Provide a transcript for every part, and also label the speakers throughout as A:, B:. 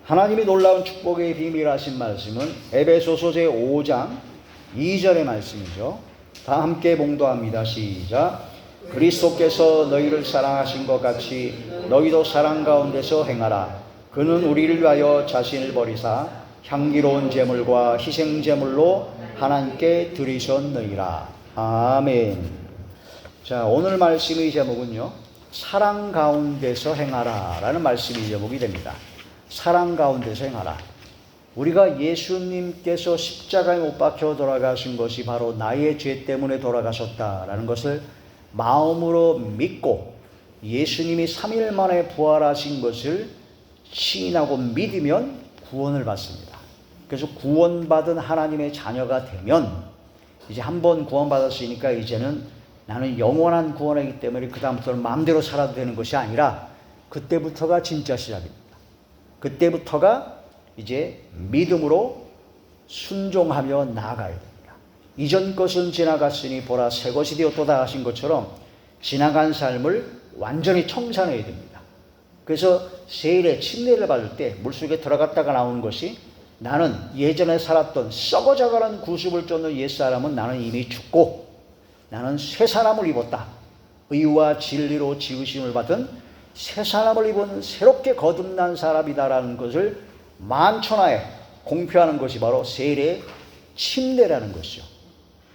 A: 하나님이 놀라운 축복의 비밀하신 말씀은 에베소서 제5장 2절의 말씀이죠. 다 함께 봉독합니다. 시작. 그리스도께서 너희를 사랑하신 것 같이 너희도 사랑 가운데서 행하라. 그는 우리를 위하여 자신을 버리사 향기로운 제물과 희생 제물로 하나님께 드리셨느니라. 아멘. 자, 오늘 말씀의 제목은요, 사랑 가운데서 행하라 라는 말씀이 제목이 됩니다. 사랑 가운데서 행하라. 우리가 예수님께서 십자가에 못 박혀 돌아가신 것이 바로 나의 죄 때문에 돌아가셨다라는 것을 마음으로 믿고 예수님이 3일 만에 부활하신 것을 시인하고 믿으면 구원을 받습니다. 그래서 구원받은 하나님의 자녀가 되면 이제 한번 구원받았으니까 이제는 나는 영원한 구원이기 때문에 그 다음부터는 마음대로 살아도 되는 것이 아니라 그때부터가 진짜 시작입니다. 그때부터가 이제 믿음으로 순종하며 나아가야 됩니다. 이전 것은 지나갔으니 보라 새 것이 되었도다 하신 것처럼 지나간 삶을 완전히 청산해야 됩니다. 그래서 세일에 침례를 받을 때 물속에 들어갔다가 나오는 것이 나는 예전에 살았던 썩어져가는 구습을 쫓는 옛사람은 나는 이미 죽고 나는 새 사람을 입었다. 의와 진리로 지으심을 받은 새 사람을 입은 새롭게 거듭난 사람이다라는 것을 만천하에 공표하는 것이 바로 세일의 침례라는 것이죠.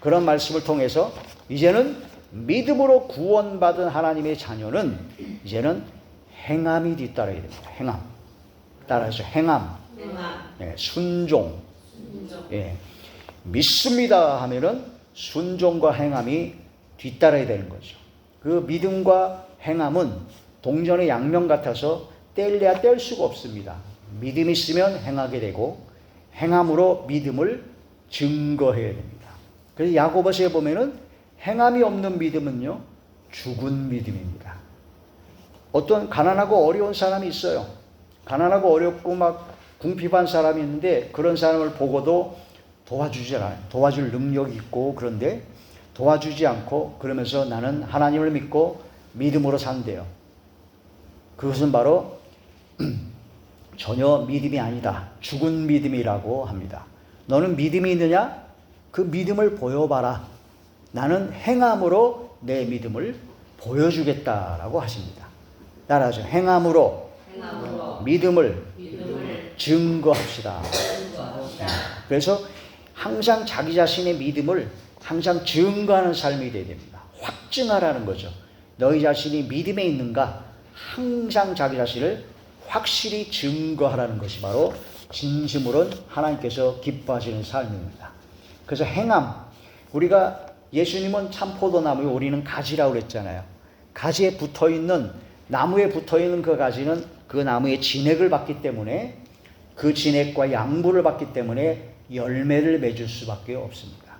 A: 그런 말씀을 통해서 이제는 믿음으로 구원받은 하나님의 자녀는 이제는 행함이 뒤따라야 됩니다. 행함. 따라서 행함. 예, 순종. 예, 믿습니다 하면은 순종과 행함이 뒤따라야 되는 거죠. 그 믿음과 행함은 동전의 양면 같아서 뗄래야 뗄 수가 없습니다. 믿음이 있으면 행하게 되고 행함으로 믿음을 증거해야 됩니다. 그래서 야고보서에 보면은 행함이 없는 믿음은요, 죽은 믿음입니다. 어떤 가난하고 어려운 사람이 있어요. 가난하고 어렵고 막 궁핍한 사람이 있는데 그런 사람을 보고도 도와주지 않아요. 도와줄 능력이 있고 그런데 도와주지 않고 그러면서 나는 하나님을 믿고 믿음으로 산대요. 그것은 바로 전혀 믿음이 아니다. 죽은 믿음이라고 합니다. 너는 믿음이 있느냐? 그 믿음을 보여봐라. 나는 행함으로 내 믿음을 보여주겠다라고 하십니다. 따라하죠. 행함으로 믿음을 증거합시다. 그래서 항상 자기 자신의 믿음을 항상 증거하는 삶이 되어야 됩니다. 확증하라는 거죠. 너희 자신이 믿음에 있는가? 항상 자기 자신을 확실히 증거하라는 것이 바로 진심으로는 하나님께서 기뻐하시는 삶입니다. 그래서 행함, 우리가 예수님은 참 포도나무에 우리는 가지라고 그랬잖아요. 가지에 붙어있는, 나무에 붙어있는 그 가지는 그 나무의 진액을 받기 때문에 그 진액과 양분을 받기 때문에 열매를 맺을 수밖에 없습니다.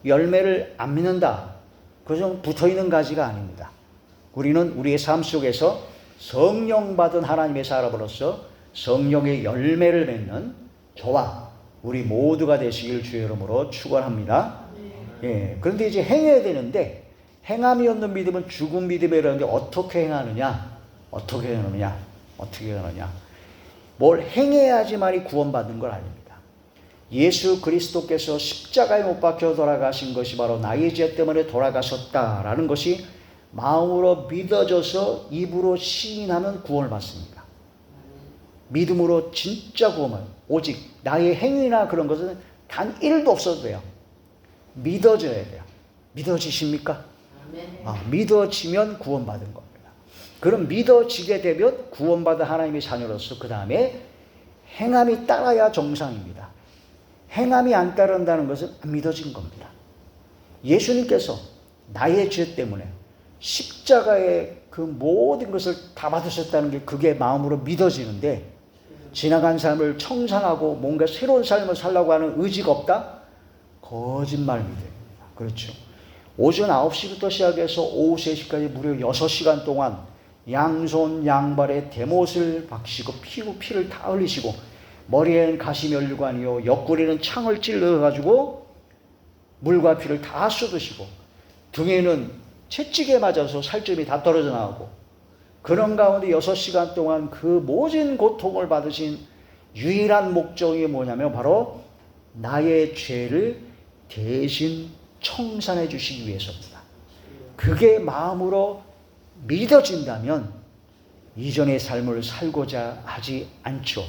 A: 열매를 안 맺는다, 그것은 붙어있는 가지가 아닙니다. 우리는 우리의 삶 속에서 성령 받은 하나님의 사람으로서 성령의 열매를 맺는 저와 우리 모두가 되시길 주의 이름으로 축원합니다. 예, 그런데 이제 행해야 되는데 행함이 없는 믿음은 죽은 믿음이라는데 어떻게 행하느냐? 어떻게 행하느냐? 어떻게 행하느냐? 뭘 행해야지만이 구원받는 건 아닙니다. 예수 그리스도께서 십자가에 못 박혀 돌아가신 것이 바로 나의 죄 때문에 돌아가셨다라는 것이 마음으로 믿어져서 입으로 시인하면 구원을 받습니다. 믿음으로 진짜 구원을, 오직 나의 행위나 그런 것은 단 1도 없어도 돼요. 믿어져야 돼요. 믿어지십니까? 믿어지면 구원받은 겁니다. 그럼 믿어지게 되면 구원받은 하나님의 자녀로서 그 다음에 행함이 따라야 정상입니다. 행함이 안 따른다는 것은 안 믿어진 겁니다. 예수님께서 나의 죄 때문에 십자가에 그 모든 것을 다 받으셨다는 게 그게 마음으로 믿어지는데 지나간 삶을 청산하고 뭔가 새로운 삶을 살려고 하는 의지가 없다? 거짓말입니다. 그렇죠. 오전 9시부터 시작해서 오후 3시까지 무려 6시간 동안 양손 양발에 대못을 박시고 피를 다 흘리시고 머리에는 가시면류관이요 옆구리는 창을 찔러가지고 물과 피를 다 쏟으시고 등에는 채찍에 맞아서 살점이 다 떨어져 나오고 그런 가운데 6시간 동안 그 모진 고통을 받으신 유일한 목적이 뭐냐면 바로 나의 죄를 대신 청산해 주시기 위해서입니다. 그게 마음으로 믿어진다면 이전의 삶을 살고자 하지 않죠.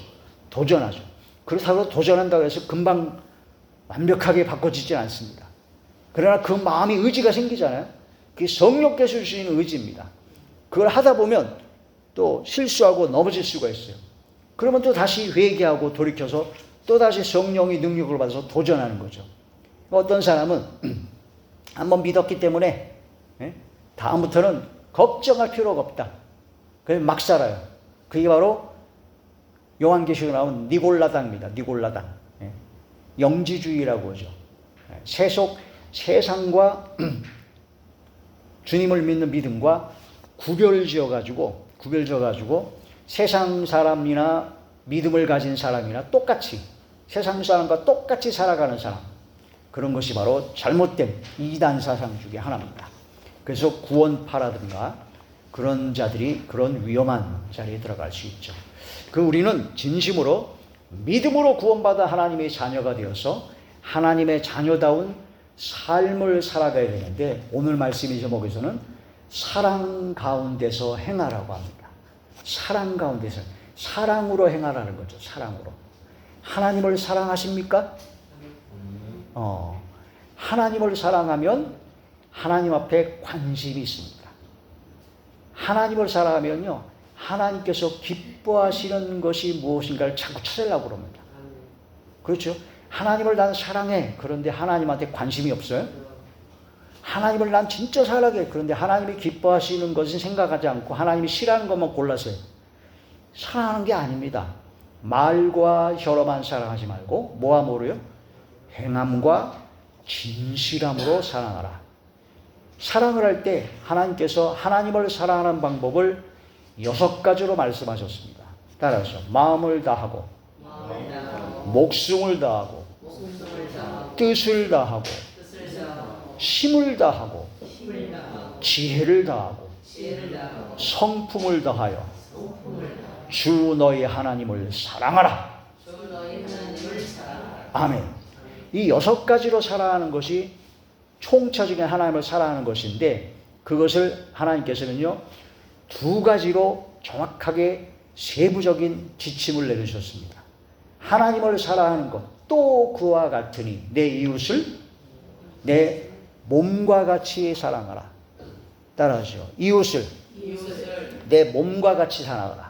A: 도전하죠. 그렇다고 도전한다고 해서 금방 완벽하게 바꿔지지 않습니다. 그러나 그 마음이 의지가 생기잖아요. 그게 성령께서 주시는 의지입니다. 그걸 하다 보면 또 실수하고 넘어질 수가 있어요. 그러면 또 다시 회개하고 돌이켜서 또 다시 성령의 능력을 받아서 도전하는 거죠. 어떤 사람은 한번 믿었기 때문에 다음부터는 걱정할 필요가 없다. 그래서 막 살아요. 그게 바로 요한계시록에 나온 니골라당입니다. 니골라당. 영지주의라고 하죠. 세상과 주님을 믿는 믿음과 구별 지어가지고 세상 사람이나 믿음을 가진 사람이나 똑같이 세상 사람과 똑같이 살아가는 사람, 그런 것이 바로 잘못된 이단 사상 중에 하나입니다. 그래서 구원파라든가 그런 자들이 그런 위험한 자리에 들어갈 수 있죠. 우리는 진심으로 믿음으로 구원받아 하나님의 자녀가 되어서 하나님의 자녀다운 삶을 살아가야 되는데, 오늘 말씀의 제목에서는 사랑 가운데서 행하라고 합니다. 사랑 가운데서, 사랑으로 행하라는 거죠. 사랑으로. 하나님을 사랑하십니까? 하나님을 사랑하면 하나님 앞에 관심이 있습니다. 하나님을 사랑하면요, 하나님께서 기뻐하시는 것이 무엇인가를 자꾸 찾으려고 그럽니다. 그렇죠? 하나님을 난 사랑해. 그런데 하나님한테 관심이 없어요? 하나님을 난 진짜 사랑해. 그런데 하나님이 기뻐하시는 것은 생각하지 않고 하나님이 싫어하는 것만 골라서 사랑하는 게 아닙니다. 말과 혀로만 사랑하지 말고 뭐와 뭐로요? 행함과 진실함으로 사랑하라. 사랑을 할 때 하나님께서 하나님을 사랑하는 방법을 6가지로 말씀하셨습니다. 따라서 마음을 다하고, 목숨을 다하고, 뜻을 다하고, 힘을 다하고, 지혜를 다하고, 성품을 다하여 주 너희 하나님을 사랑하라. 아멘. 이 6가지로 사랑하는 것이 총체적인 하나님을 사랑하는 것인데, 그것을 하나님께서는요 2가지로 정확하게 세부적인 지침을 내리셨습니다. 하나님을 사랑하는 것, 또 그와 같으니 내 이웃을 내 몸과 같이 사랑하라. 따라하죠. 이웃을 내 몸과 같이 사랑하라.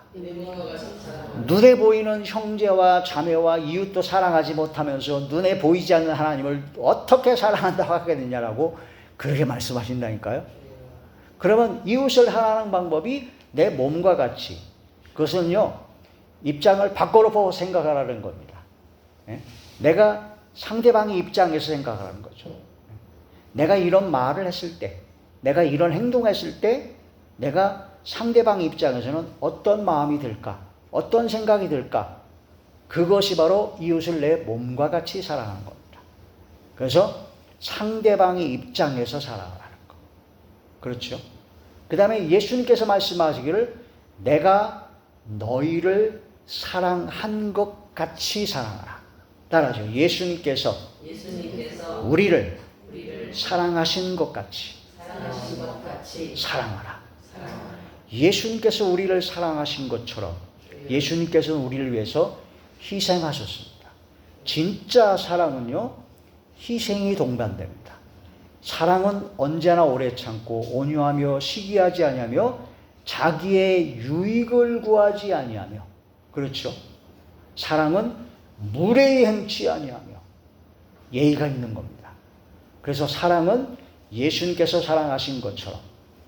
A: 눈에 보이는 형제와 자매와 이웃도 사랑하지 못하면서 눈에 보이지 않는 하나님을 어떻게 사랑한다고 하겠느냐라고 그렇게 말씀하신다니까요. 그러면 이웃을 사랑하는 방법이 내 몸과 같이, 그것은요 입장을 바꿔놓고 생각하라는 겁니다. 내가 상대방의 입장에서 생각하라는 거죠. 내가 이런 말을 했을 때, 내가 이런 행동했을 때 내가 상대방 입장에서는 어떤 마음이 들까? 어떤 생각이 들까? 그것이 바로 이웃을 내 몸과 같이 사랑하는 겁니다. 그래서 상대방의 입장에서 사랑하라는 거. 그렇죠? 그 다음에 예수님께서 말씀하시기를 내가 너희를 사랑한 것 같이 사랑하라. 따라하죠. 예수님께서 우리를 사랑하신 것 같이 사랑하라. 예수님께서 우리를 사랑하신 것처럼 예수님께서는 우리를 위해서 희생하셨습니다. 진짜 사랑은요 희생이 동반됩니다. 사랑은 언제나 오래 참고 온유하며 시기하지 아니하며 자기의 유익을 구하지 아니하며, 그렇죠? 사랑은 무례히 행치 아니하며 예의가 있는 겁니다. 그래서 사랑은 예수님께서 사랑하신 것처럼,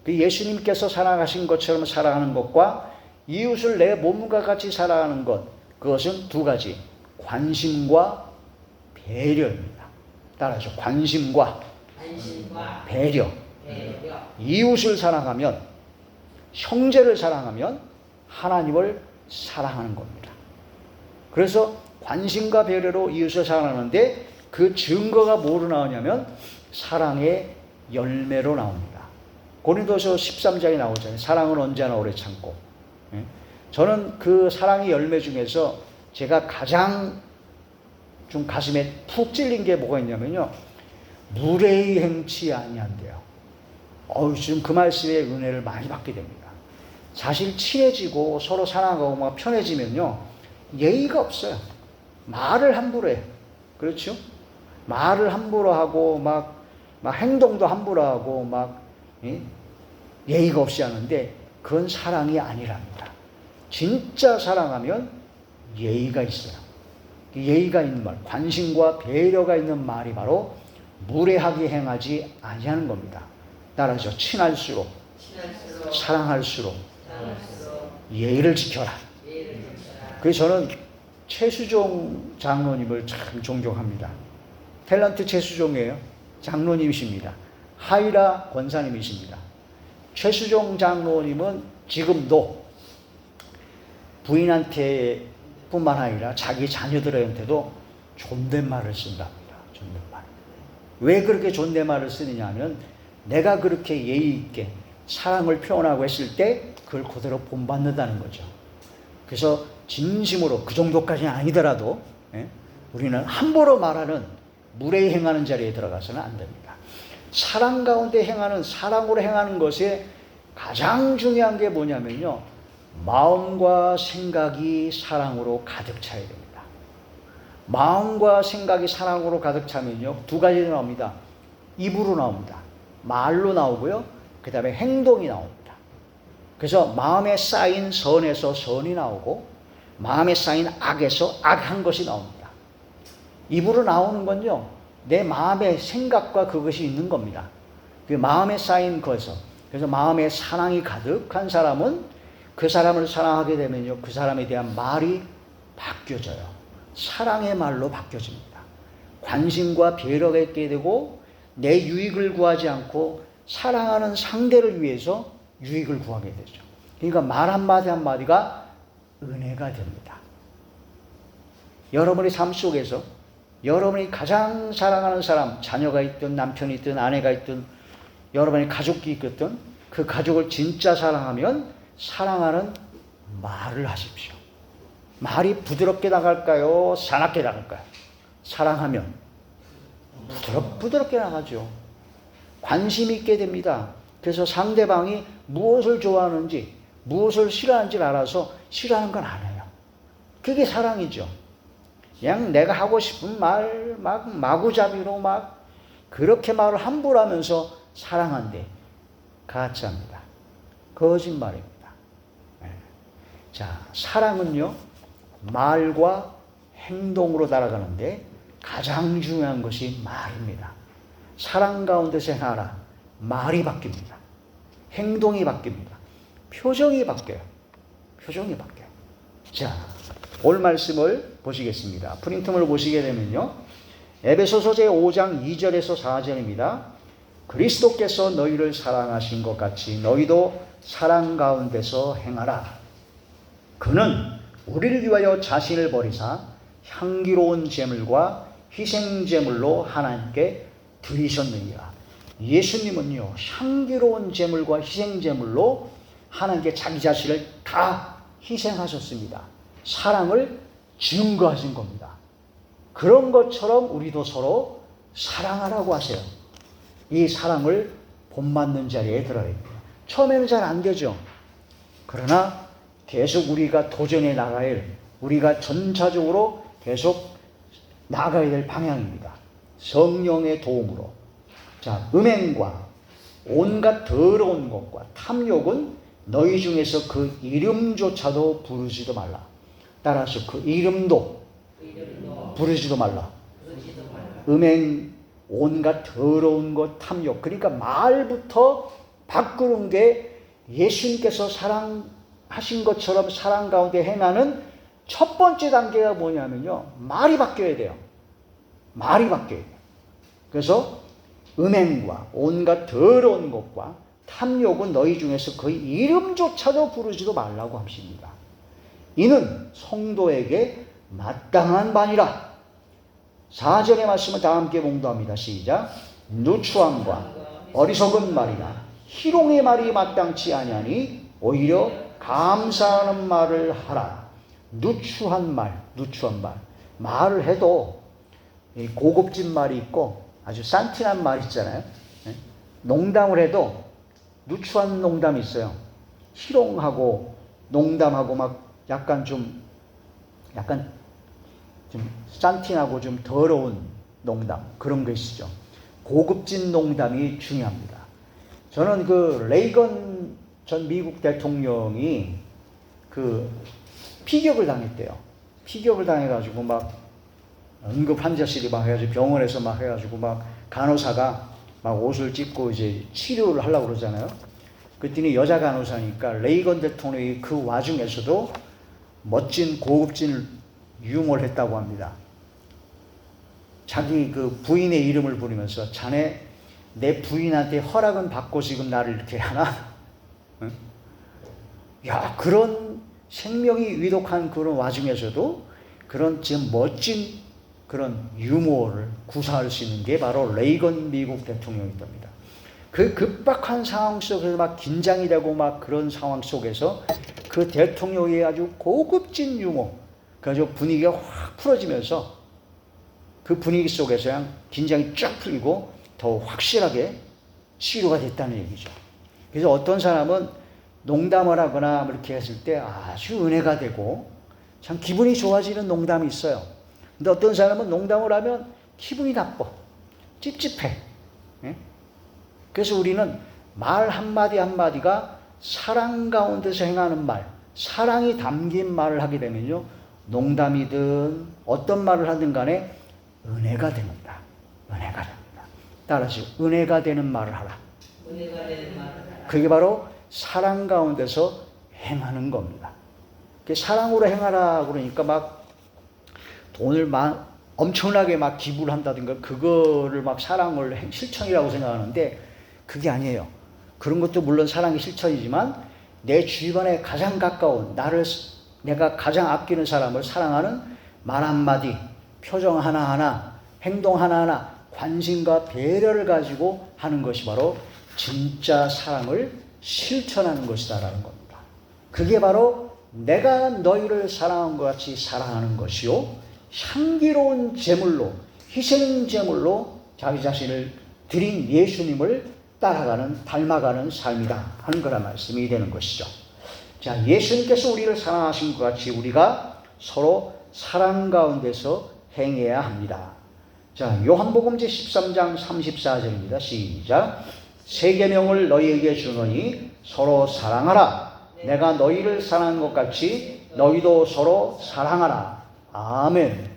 A: 그 예수님께서 사랑하신 것처럼 사랑하는 것과 이웃을 내 몸과 같이 사랑하는 것, 그것은 2가지, 관심과 배려입니다. 따라서 관심과 배려. 이웃을 사랑하면, 형제를 사랑하면 하나님을 사랑하는 겁니다. 그래서 관심과 배려로 이웃을 사랑하는데 그 증거가 뭐로 나오냐면 사랑의 열매로 나옵니다. 고린도서 13장에 나오잖아요. 사랑은 언제나 오래 참고. 저는 그 사랑의 열매 중에서 제가 가장 좀 가슴에 푹 찔린 게 뭐가 있냐면요. 무례히 행치 아니한대요. 지금 그 말씀에 은혜를 많이 받게 됩니다. 사실 친해지고 서로 사랑하고 막 편해지면요. 예의가 없어요. 말을 함부로 해요. 그렇죠? 말을 함부로 하고 막 행동도 함부로 하고 막 예의가 없이 하는데 그건 사랑이 아니랍니다. 진짜 사랑하면 예의가 있어요. 예의가 있는 말, 관심과 배려가 있는 말이 바로 무례하게 행하지 아니하는 겁니다. 따라서 친할수록 사랑할수록 예의를 지켜라. 그래서 저는 최수종 장로님을 참 존경합니다. 탤런트 최수종이에요. 장로님이십니다. 하이라 권사님이십니다. 최수종 장로님은 지금도 부인한테 뿐만 아니라 자기 자녀들한테도 존댓말을 쓴답니다. 존댓말. 왜 그렇게 존댓말을 쓰느냐 하면 내가 그렇게 예의 있게 사랑을 표현하고 했을 때 그걸 그대로 본받는다는 거죠. 그래서 진심으로 그 정도까지는 아니더라도 우리는 함부로 말하는 무례히 행하는 자리에 들어가서는 안 됩니다. 사랑 가운데 행하는, 사랑으로 행하는 것에 가장 중요한 게 뭐냐면요. 마음과 생각이 사랑으로 가득 차야 됩니다. 마음과 생각이 사랑으로 가득 차면요. 두 가지 나옵니다. 입으로 나옵니다. 말로 나오고요. 그 다음에 행동이 나옵니다. 그래서 마음에 쌓인 선에서 선이 나오고 마음에 쌓인 악에서 악한 것이 나옵니다. 입으로 나오는 건요. 내 마음의 생각과 그것이 있는 겁니다. 그 마음에 쌓인 것에서. 그래서 마음에 사랑이 가득한 사람은 그 사람을 사랑하게 되면요. 그 사람에 대한 말이 바뀌어져요. 사랑의 말로 바뀌어집니다. 관심과 배려가 있게 되고 내 유익을 구하지 않고 사랑하는 상대를 위해서 유익을 구하게 되죠. 그러니까 말 한마디 한마디가 은혜가 됩니다. 여러분의 삶 속에서 여러분이 가장 사랑하는 사람, 자녀가 있든 남편이 있든 아내가 있든 여러분의 가족이 있든 그 가족을 진짜 사랑하면 사랑하는 말을 하십시오. 말이 부드럽게 나갈까요? 사납게 나갈까요? 사랑하면 부드럽게 나가죠. 관심 있게 됩니다. 그래서 상대방이 무엇을 좋아하는지 무엇을 싫어하는지를 알아서 싫어하는 건 안 해요. 그게 사랑이죠. 그냥 내가 하고 싶은 말 막 마구잡이로 막 그렇게 말을 함부로 하면서 사랑한대. 가짜입니다. 거짓말입니다. 자, 사랑은요 말과 행동으로 따라가는데 가장 중요한 것이 말입니다. 사랑 가운데서 행하라. 말이 바뀝니다. 행동이 바뀝니다. 표정이 바뀌어요. 표정이 바뀌어요. 자, 오늘 말씀을 보시겠습니다. 프린트물 보시게 되면요. 에베소서 제5장 2절에서 4절입니다. 그리스도께서 너희를 사랑하신 것 같이 너희도 사랑 가운데서 행하라. 그는 우리를 위하여 자신을 버리사 향기로운 제물과 희생 제물로 하나님께 드리셨느니라. 예수님은요. 향기로운 제물과 희생 제물로 하나님께 자기 자신을 다 희생하셨습니다. 사랑을 증거하신 겁니다. 그런 것처럼 우리도 서로 사랑하라고 하세요. 이 사랑을 본받는 자리에 들어야 됩니다. 처음에는 잘 안 되죠. 그러나 계속 우리가 도전해 나가야 할, 우리가 전차적으로 계속 나가야 될 방향입니다. 성령의 도움으로. 자, 음행과 온갖 더러운 것과 탐욕은 너희 중에서 그 이름조차도 부르지도 말라. 따라서 그 이름도 부르지도 말라. 음행, 온갖 더러운 것, 탐욕. 그러니까 말부터 바꾸는 게 예수님께서 사랑하신 것처럼 사랑 가운데 행하는 첫 번째 단계가 뭐냐면요. 말이 바뀌어야 돼요. 말이 바뀌어야 돼요. 그래서 음행과 온갖 더러운 것과 탐욕은 너희 중에서 그 이름조차도 부르지도 말라고 하십니다. 이는 성도에게 마땅한 바니라. 4절의 말씀을 다 함께 봉독합니다. 시작. 누추함과 어리석은 말이나 희롱의 말이 마땅치 아니하니 오히려 감사하는 말을 하라. 누추한 말, 누추한 말. 말을 해도 고급진 말이 있고 아주 산티난 말 있잖아요. 농담을 해도 누추한 농담이 있어요. 희롱하고 농담하고 막 약간 좀 산티나고 좀 더러운 농담, 그런 것이죠. 고급진 농담이 중요합니다. 저는 그 레이건 전 미국 대통령이 그 피격을 당했대요. 피격을 당해가지고 막 응급 환자실이 막 해가지고 병원에서 막 해가지고 막 간호사가 막 옷을 찢고 이제 치료를 하려고 그러잖아요. 그랬더니 여자 간호사니까 레이건 대통령이 그 와중에서도 멋진 고급진 유머를 했다고 합니다. 자기 그 부인의 이름을 부르면서 자네 내 부인한테 허락은 받고 지금 나를 이렇게 하나? 응? 야, 그런 생명이 위독한 그런 와중에서도 그런 지금 멋진 그런 유머를 구사할 수 있는 게 바로 레이건 미국 대통령이 겁니다. 그 급박한 상황 속에서 막 긴장이 되고 막 그런 상황 속에서 그 대통령이 아주 고급진 유머, 그래서 분위기가 확 풀어지면서 그 분위기 속에서 그냥 긴장이 쫙 풀리고 더 확실하게 치료가 됐다는 얘기죠. 그래서 어떤 사람은 농담을 하거나 이렇게 했을 때 아주 은혜가 되고 참 기분이 좋아지는 농담이 있어요. 근데 어떤 사람은 농담을 하면 기분이 나빠, 찝찝해. 그래서 우리는 말 한마디 한마디가 사랑 가운데서 행하는 말, 사랑이 담긴 말을 하게 되면요, 농담이든 어떤 말을 하든 간에 은혜가 됩니다. 은혜가 됩니다. 따라서 은혜가 되는 말을 하라. 은혜가 되는 말을 하라. 그게 바로 사랑 가운데서 행하는 겁니다. 사랑으로 행하라 그러니까 막 돈을 막 엄청나게 막 기부를 한다든가 그거를 막 사랑을 실천이라고 생각하는데 그게 아니에요. 그런 것도 물론 사랑의 실천이지만 내 주변에 가장 가까운 내가 가장 아끼는 사람을 사랑하는 말 한마디, 표정 하나하나, 행동 하나하나, 관심과 배려를 가지고 하는 것이 바로 진짜 사랑을 실천하는 것이다라는 겁니다. 그게 바로 내가 너희를 사랑한 것 같이 사랑하는 것이요, 향기로운 제물로, 희생 제물로 자기 자신을 드린 예수님을 따라가는, 닮아가는 삶이다 하는 거란 말씀이 되는 것이죠. 자, 예수님께서 우리를 사랑하신 것 같이 우리가 서로 사랑 가운데서 행해야 합니다. 자, 요한복음 제13장 34절입니다. 시작. 새 계명을 너희에게 주노니 서로 사랑하라. 내가 너희를 사랑한 것 같이 너희도 서로 사랑하라. 아멘.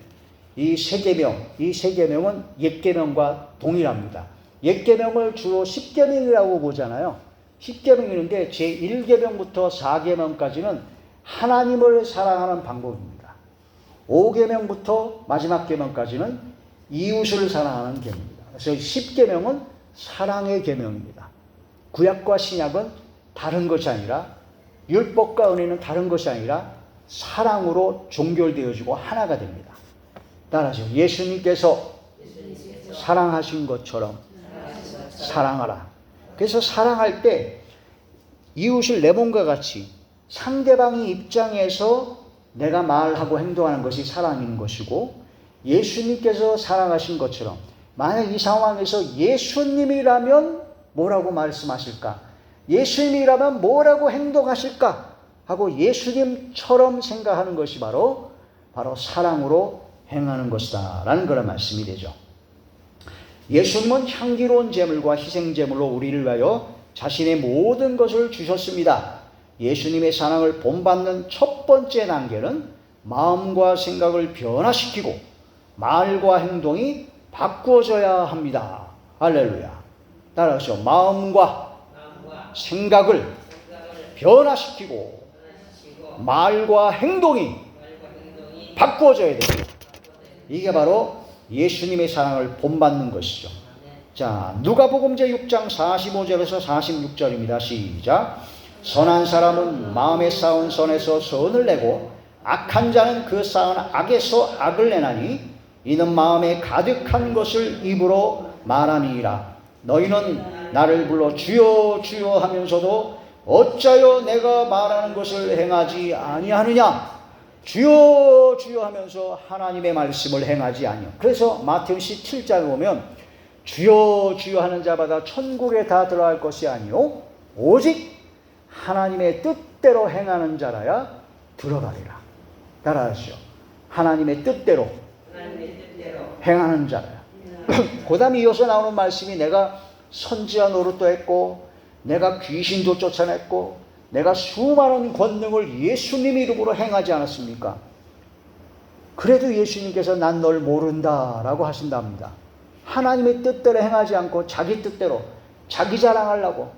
A: 이 새 계명은 옛 계명과 동일합니다. 옛 계명을 주로 10계명이라고 보잖아요. 10계명이는데 제1계명부터 4계명까지는 하나님을 사랑하는 방법입니다. 5계명부터 마지막 계명까지는 이웃을 사랑하는 계명입니다. 그래서 10계명은 사랑의 계명입니다. 구약과 신약은 다른 것이 아니라, 율법과 은혜는 다른 것이 아니라 사랑으로 종결되어지고 하나가 됩니다. 따라서 예수님께서 사랑하신 것처럼 사랑하라. 그래서 사랑할 때 이웃을 내 몸과 같이 상대방의 입장에서 내가 말하고 행동하는 것이 사랑인 것이고, 예수님께서 사랑하신 것처럼 만약 이 상황에서 예수님이라면 뭐라고 말씀하실까? 예수님이라면 뭐라고 행동하실까? 하고 예수님처럼 생각하는 것이 바로 사랑으로 행하는 것이다 라는 그런 말씀이 되죠. 예수님은 향기로운 제물과 희생 제물로 우리를 위하여 자신의 모든 것을 주셨습니다. 예수님의 사랑을 본받는 첫 번째 단계는 마음과 생각을 변화시키고 말과 행동이 바꾸어져야 합니다. 할렐루야. 따라서 마음과 생각을 변화시키고 말과 행동이 바꾸어져야 됩니다. 이게 바로 예수님의 사랑을 본받는 것이죠. 자, 누가복음 제6장 45절에서 46절입니다. 시작. 선한 사람은 마음에 쌓은 선에서 선을 내고 악한 자는 그 쌓은 악에서 악을 내나니 이는 마음에 가득한 것을 입으로 말함이니라. 너희는 나를 불러 주여 주여 하면서도 어찌하여 내가 말하는 것을 행하지 아니하느냐? 주여 주여 하면서 하나님의 말씀을 행하지 아니요. 그래서 마태복음 17장에 보면 주여 주여 하는 자마다 천국에 다 들어갈 것이 아니요 오직 하나님의 뜻대로 행하는 자라야 들어가리라. 따라하시오. 하나님의 뜻대로 행하는 자라야. 그 다음에 이어서 나오는 말씀이 내가 선지자 노릇도 했고 내가 귀신도 쫓아냈고 내가 수많은 권능을 예수님 이름으로 행하지 않았습니까? 그래도 예수님께서 난 널 모른다라고 하신답니다. 하나님의 뜻대로 행하지 않고 자기 뜻대로 자기 자랑하려고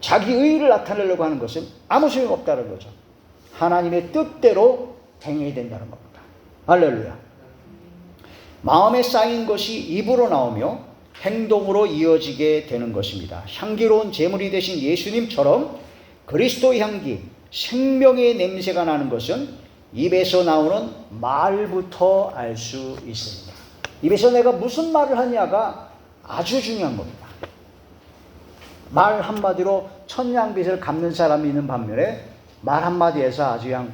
A: 자기 의의를 나타내려고 하는 것은 아무 소용없다는 거죠. 하나님의 뜻대로 행해야 된다는 겁니다. 할렐루야. 마음에 쌓인 것이 입으로 나오며 행동으로 이어지게 되는 것입니다. 향기로운 제물이 되신 예수님처럼 그리스도의 향기, 생명의 냄새가 나는 것은 입에서 나오는 말부터 알 수 있습니다. 입에서 내가 무슨 말을 하냐가 아주 중요한 겁니다. 말 한마디로 천냥빚을 갚는 사람이 있는 반면에 말 한마디에서 아주 그냥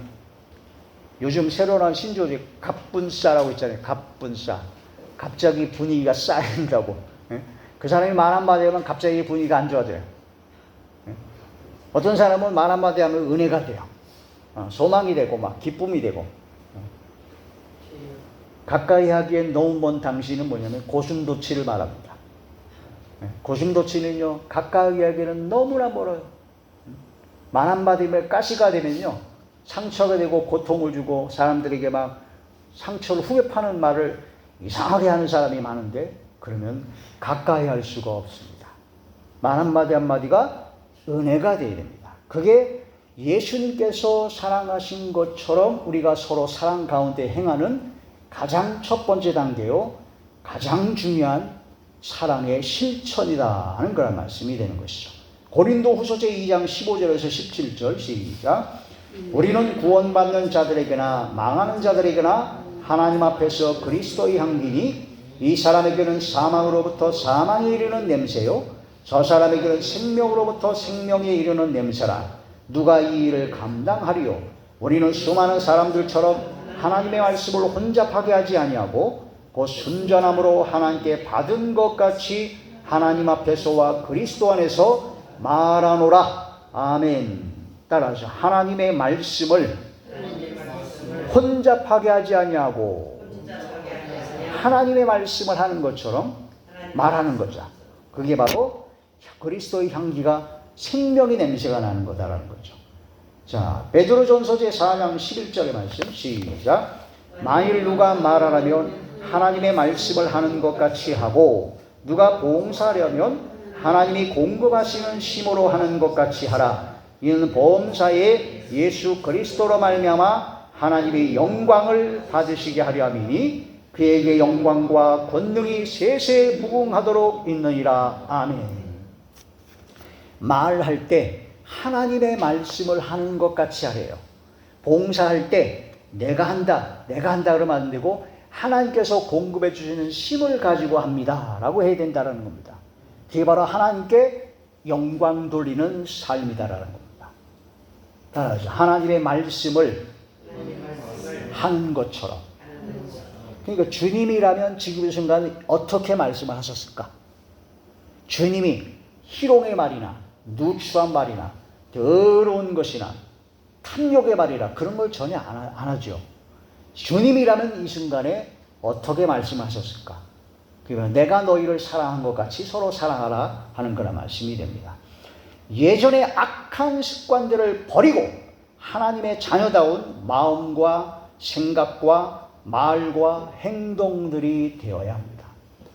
A: 요즘 새로 나온 신조어지 갑분싸라고 있잖아요. 갑분싸. 갑자기 분위기가 쌓인다고. 그 사람이 말 한마디 하면 갑자기 분위기가 안 좋아져요. 어떤 사람은 말 한마디 하면 은혜가 돼요. 소망이 되고 막 기쁨이 되고. 가까이 하기엔 너무 먼 당신은 뭐냐면 고슴도치를 말합니다. 고슴도치는요 가까이 하기에는 너무나 멀어요. 말 한마디면 가시가 되면요 상처가 되고 고통을 주고 사람들에게 막 상처를 후벼 파는 말을 이상하게 하는 사람이 많은데 그러면 가까이 할 수가 없습니다. 말 한마디 한마디가 은혜가 되어야 됩니다. 그게 예수님께서 사랑하신 것처럼 우리가 서로 사랑 가운데 행하는 가장 첫 번째 단계요 가장 중요한 사랑의 실천이라는 그런 말씀이 되는 것이죠. 고린도 후서제 2장 15절에서 17절 시작. 우리는 구원받는 자들에게나 망하는 자들에게나 하나님 앞에서 그리스도의 향기니 이 사람에게는 사망으로부터 사망에 이르는 냄새요 저 사람에게는 생명으로부터 생명에 이르는 냄새라. 누가 이 일을 감당하리요? 우리는 수많은 사람들처럼 하나님의 말씀을 혼잡하게 하지 아니하고 그 순전함으로 하나님께 받은 것 같이 하나님 앞에서와 그리스도 안에서 말하노라. 아멘. 따라서 하나님의 말씀을 혼잡하게 하지 아니하고 하나님의 말씀을 하는 것처럼 말하는 거죠. 그게 바로 그리스도의 향기가 생명의 냄새가 나는 거다라는 거죠. 자, 베드로전서제 4장 11절의 말씀 시작. 만일 누가 말하라면 하나님의 말씀을 하는 것 같이 하고 누가 봉사하려면 하나님이 공급하시는 힘으로 하는 것 같이 하라. 이는 범사에 예수 그리스도로 말미암아 하나님의 영광을 받으시게 하려 함이니 그에게 영광과 권능이 세세 무궁하도록 있느니라. 아멘. 말할 때 하나님의 말씀을 하는 것 같이 하래요. 봉사할 때 내가 한다 그러면 안 되고 하나님께서 공급해 주시는 힘을 가지고 합니다 라고 해야 된다는 겁니다. 그게 바로 하나님께 영광 돌리는 삶이다라는 겁니다. 따라서 하나님의 말씀을 하는 것처럼. 그러니까 주님이라면 지금 이 순간 어떻게 말씀을 하셨을까? 주님이 희롱의 말이나 누추한 말이나 더러운 것이나 탐욕의 말이라 그런 걸 전혀 안 하죠. 주님이라면 이 순간에 어떻게 말씀하셨을까? 그러면 내가 너희를 사랑한 것 같이 서로 사랑하라 하는 그런 말씀이 됩니다. 예전의 악한 습관들을 버리고 하나님의 자녀다운 마음과 생각과 말과 행동들이 되어야 합니다.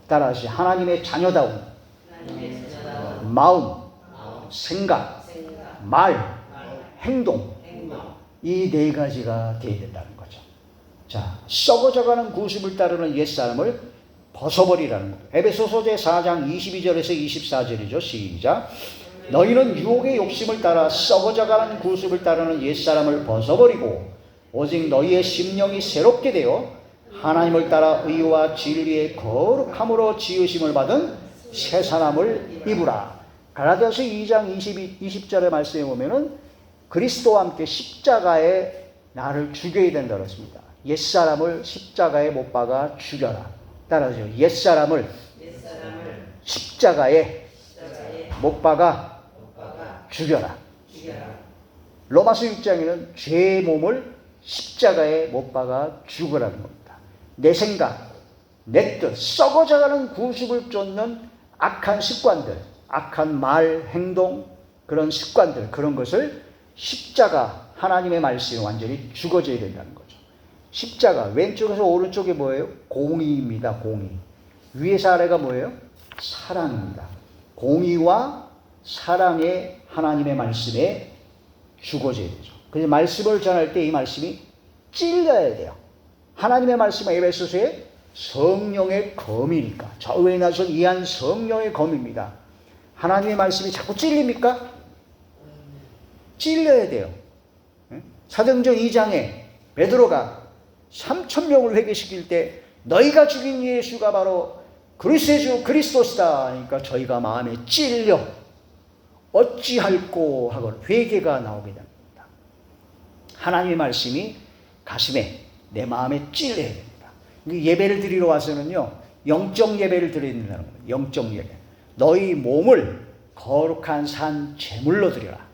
A: 따라서 하나님의 자녀다운 마음, 생각, 말, 행동 이 네 가지가 되어야 된다는 거죠. 자, 썩어져가는 구습을 따르는 옛사람을 벗어버리라는 거예요. 에베소서제 4장 22절에서 24절이죠. 시작. 너희는 유혹의 욕심을 따라 썩어져가는 구습을 따르는 옛사람을 벗어버리고 오직 너희의 심령이 새롭게 되어 하나님을 따라 의와 진리의 거룩함으로 지으심을 받은 새 사람을 입으라. 갈라디아서 2장 20절의 말씀에 보면은 그리스도와 함께 십자가에 나를 죽여야 된다 그랬습니다. 옛사람을 십자가에 못 박아 죽여라. 따라하죠. 옛사람을 십자가에 못 박아 죽여라. 로마서 6장에는 죄의 몸을 십자가에 못 박아 죽으라는 겁니다. 내 생각, 내 뜻, 썩어져가는 구습을 쫓는 악한 습관들, 악한 말, 행동, 그런 습관들, 그런 것을 십자가, 하나님의 말씀이 완전히 죽어져야 된다는 거죠. 십자가, 왼쪽에서 오른쪽에 뭐예요? 공의입니다. 공의. 위에서 아래가 뭐예요? 사랑입니다. 공의와 사랑의 하나님의 말씀에 죽어져야 되죠. 그래서 말씀을 전할 때 이 말씀이 찔려야 돼요. 하나님의 말씀은 에베소서의 성령의 검이니까. 저 외에 나서 이한 성령의 검입니다. 하나님의 말씀이 자꾸 찔립니까? 찔려야 돼요. 사도행전 2장에 베드로가 3,000명을 회개시킬 때 너희가 죽인 예수가 바로 그리스도의 주 그리스도시다 하니까 저희가 마음에 찔려 어찌할꼬 하고 회개가 나오게 됩니다. 하나님의 말씀이 가슴에 내 마음에 찔려야 됩니다. 예배를 드리러 와서는요 영적 예배를 드려야 된다는 거예요. 영적 예배. 너희 몸을 거룩한 산 제물로 드려라.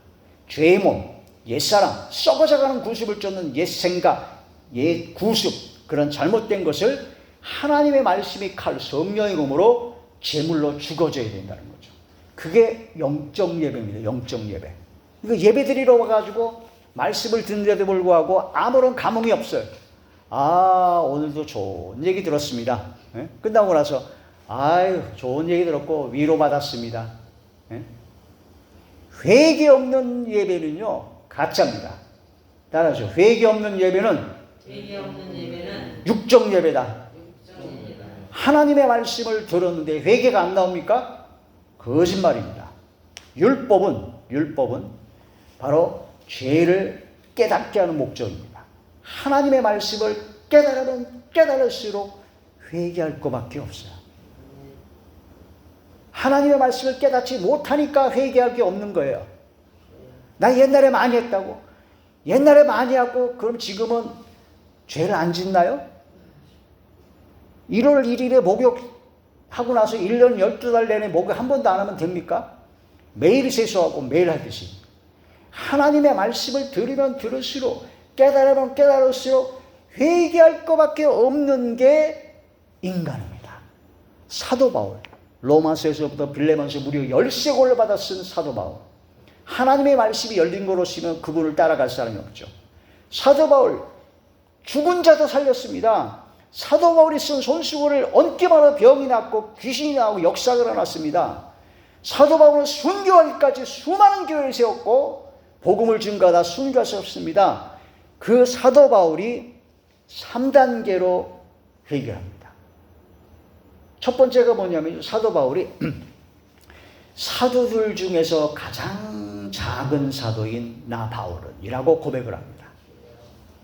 A: 죄의 몸, 옛사람, 썩어져가는 구습을 쫓는 옛 생각, 옛 구습, 그런 잘못된 것을 하나님의 말씀이 칼, 성령의 검으로 제물로 죽어져야 된다는 거죠. 그게 영적 예배입니다. 영적 예배. 이거 예배 드리러 와가지고 말씀을 듣는데도 불구하고 아무런 감흥이 없어요. 아, 오늘도 좋은 얘기 들었습니다. 예? 끝나고 나서 아유, 좋은 얘기 들었고 위로받았습니다. 예? 회개 없는 예배는요 가짜입니다. 따라서 회개 없는 예배는 육적 예배다. 하나님의 말씀을 들었는데 회개가 안 나옵니까? 거짓말입니다. 율법은 바로 죄를 깨닫게 하는 목적입니다. 하나님의 말씀을 깨달으면 깨달을수록 회개할 것밖에 없어요. 하나님의 말씀을 깨닫지 못하니까 회개할 게 없는 거예요. 나 옛날에 많이 했다고? 옛날에 많이 하고 그럼 지금은 죄를 안 짓나요? 1월 1일에 목욕하고 나서 1년 12달 내내 목욕 한 번도 안 하면 됩니까? 매일 세수하고 매일 하듯이. 하나님의 말씀을 들으면 들을수록 깨달으면 깨달을수록 회개할 것밖에 없는 게 인간입니다. 사도 바울, 로마서에서부터 빌레몬서 무려 13권을 받아 쓴 사도 바울. 하나님의 말씀이 열린 거로 치면 그분을 따라갈 사람이 없죠. 사도 바울, 죽은 자도 살렸습니다. 사도 바울이 쓴 손수건을 얹기만 하고 병이 났고 귀신이 나오고 역사가 일어났습니다. 사도 바울은 순교하기까지 수많은 교회를 세웠고 복음을 증거하다 순교하셨습니다. 그 사도 바울이 3단계로 회개합니다. 첫 번째가 뭐냐면 사도 바울이 사도들 중에서 가장 작은 사도인 나 바울은 이라고 고백을 합니다.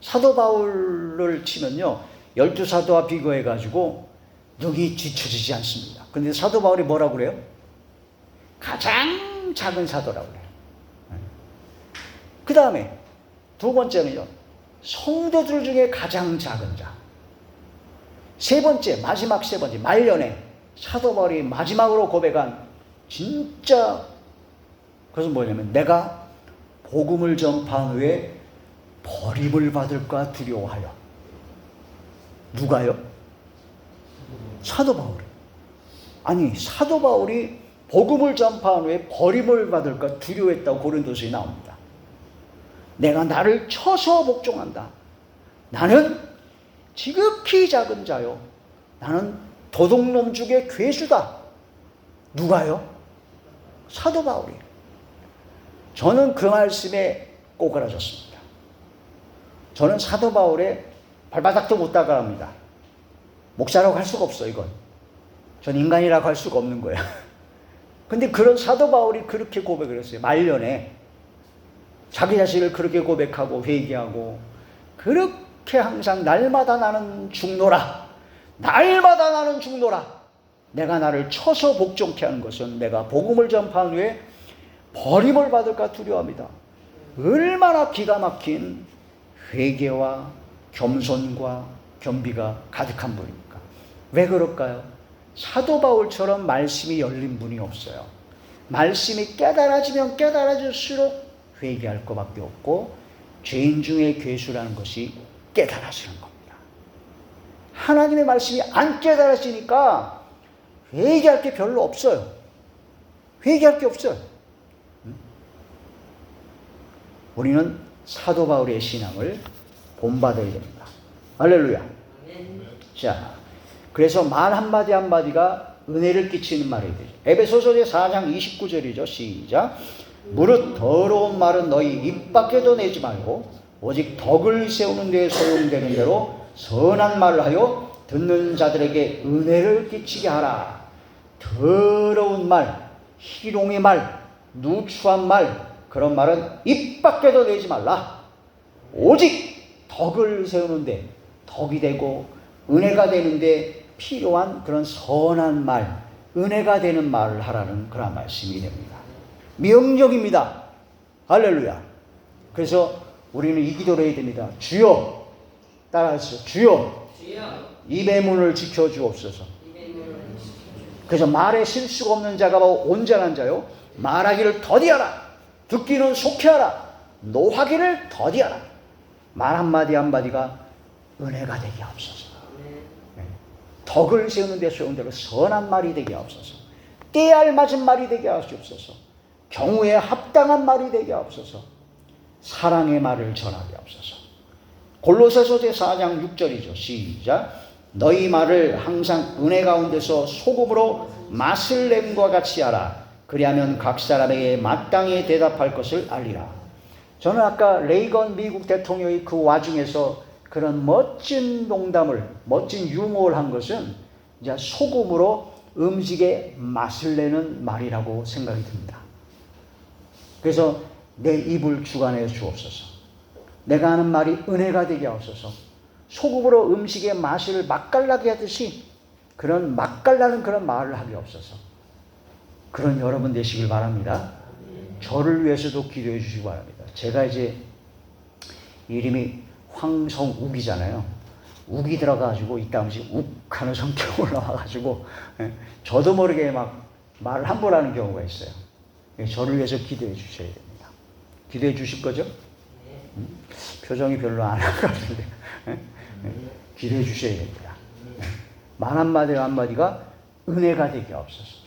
A: 사도 바울을 치면요 12사도와 비교해가지고 능히 뒤처지지 않습니다. 그런데 사도 바울이 뭐라고 그래요? 가장 작은 사도라고 그래요. 그 다음에 두 번째는요 성도들 중에 가장 작은 자. 세 번째, 마지막 세 번째, 말년에 사도 바울이 마지막으로 고백한 진짜 그것은 뭐냐면 내가 복음을 전파한 후에 버림을 받을까 두려워하여. 누가요? 사도 바울이. 아니 사도 바울이 복음을 전파한 후에 버림을 받을까 두려워했다고 고린도서에 나옵니다. 내가 나를 쳐서 복종한다. 나는 지극히 작은 자요. 나는 도둑놈 중에 괴수다. 누가요? 사도 바울이. 저는 그 말씀에 꼬그라졌습니다. 저는 사도 바울의 발바닥도 못 닦아갑니다. 목사라고 할 수가 없어 이건. 전 인간이라고 할 수가 없는 거예요. 근데 그런 사도 바울이 그렇게 고백을 했어요. 말년에 자기 자신을 그렇게 고백하고 회개하고 그렇게 항상 날마다 나는 죽노라. 날마다 나는 죽노라. 내가 나를 쳐서 복종케 하는 것은 내가 복음을 전파한 후에 버림을 받을까 두려워합니다. 얼마나 기가 막힌 회개와 겸손과 겸비가 가득한 분입니까? 왜 그럴까요? 사도 바울처럼 말씀이 열린 분이 없어요. 말씀이 깨달아지면 깨달아질수록 회개할 것밖에 없고 죄인 중에 괴수라는 것이 깨달아지는 겁니다. 하나님의 말씀이 안 깨달아지니까 회개할 게 별로 없어요. 회개할 게 없어요. 우리는 사도 바울의 신앙을 본받아야 됩니다. 할렐루야. 자, 그래서 말 한마디 한마디가 은혜를 끼치는 말이 되죠. 에베소서 4장 29절이죠. 시작. 무릇 더러운 말은 너희 입 밖에도 내지 말고 오직 덕을 세우는 데 소용되는 대로 선한 말을 하여 듣는 자들에게 은혜를 끼치게 하라. 더러운 말, 희롱의 말, 누추한 말, 그런 말은 입 밖에도 내지 말라. 오직 덕을 세우는데, 덕이 되고 은혜가 되는데 필요한 그런 선한 말, 은혜가 되는 말을 하라는 그런 말씀이 됩니다. 명령입니다. 할렐루야. 그래서 우리는 이 기도를 해야 됩니다. 주여, 따라하시죠. 주여, 입의 문을 지켜주옵소서. 그래서 말에 실수가 없는 자가 바로 온전한 자요. 말하기를 더디하라. 듣기는 속히하라. 노하기를 더디하라. 말 한마디 한마디가 은혜가 되게 하옵소서. 덕을 세우는 데 소용되고 선한 말이 되게 하옵소서. 때에 알맞은 말이 되게 하옵소서. 경우에 합당한 말이 되게 하옵소서. 사랑의 말을 전하게 하옵소서. 골로새서 4장 6절이죠. 시작. 너희 말을 항상 은혜 가운데서 소금으로 맛을 냄과 같이 하라. 그리하면 각 사람에게 마땅히 대답할 것을 알리라. 저는 아까 레이건 미국 대통령이 그 와중에서 그런 멋진 농담을, 멋진 유머를 한 것은 이제 소금으로 음식에 맛을 내는 말이라고 생각이 듭니다. 그래서 내 입을 주관해 주옵소서. 내가 하는 말이 은혜가 되게 하옵소서. 소금으로 음식의 맛을 맛깔나게 하듯이 그런 맛깔나는 그런 말을 하게 없어서 그런 여러분 되시길 바랍니다. 저를 위해서도 기도해 주시기 바랍니다. 제가 이제 이름이 황성욱이잖아요. 욱이 들어가지고 이따 음식 욱하는 성격이 올라와가지고 저도 모르게 막 말을 함부로 하는 경우가 있어요. 저를 위해서 기도해 주셔야 됩니다. 기도해 주실 거죠? 표정이 별로 안 할 것 같은데 기도해 주셔야 됩니다. 말 한마디 한마디가 은혜가 되게 하옵소서.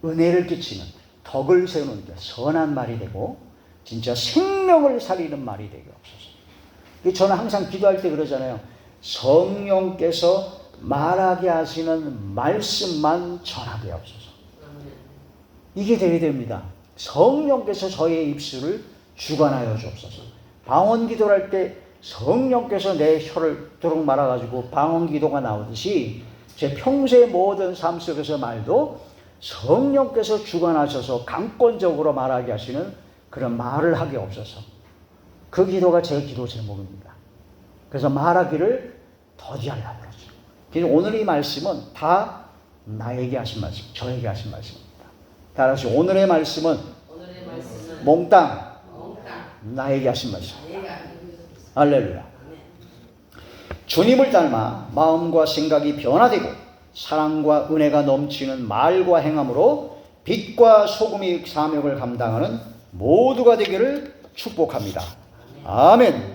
A: 은혜를 끼치는, 덕을 세우는 데 선한 말이 되고 진짜 생명을 살리는 말이 되게 하옵소서. 저는 항상 기도할 때 그러잖아요. 성령께서 말하게 하시는 말씀만 전하게 하옵소서. 이게 되게 됩니다. 성령께서 저의 입술을 주관하여 주옵소서. 방언 기도를 할 때 성령께서 내 혀를 도록 말아가지고 방언 기도가 나오듯이 제 평소의 모든 삶 속에서 말도 성령께서 주관하셔서 강권적으로 말하게 하시는 그런 말을 하게 없어서 그 기도가 제 기도 제목입니다. 그래서 말하기를 더디하려고 그러죠. 그래서 오늘 이 말씀은 다 나에게 하신 말씀, 저에게 하신 말씀입니다. 따라서 오늘의 말씀은 몽땅 나에게 하신 말씀. 할렐루야. 주님을 닮아 마음과 생각이 변화되고 사랑과 은혜가 넘치는 말과 행함으로 빛과 소금이 사명을 감당하는 모두가 되기를 축복합니다. 아멘.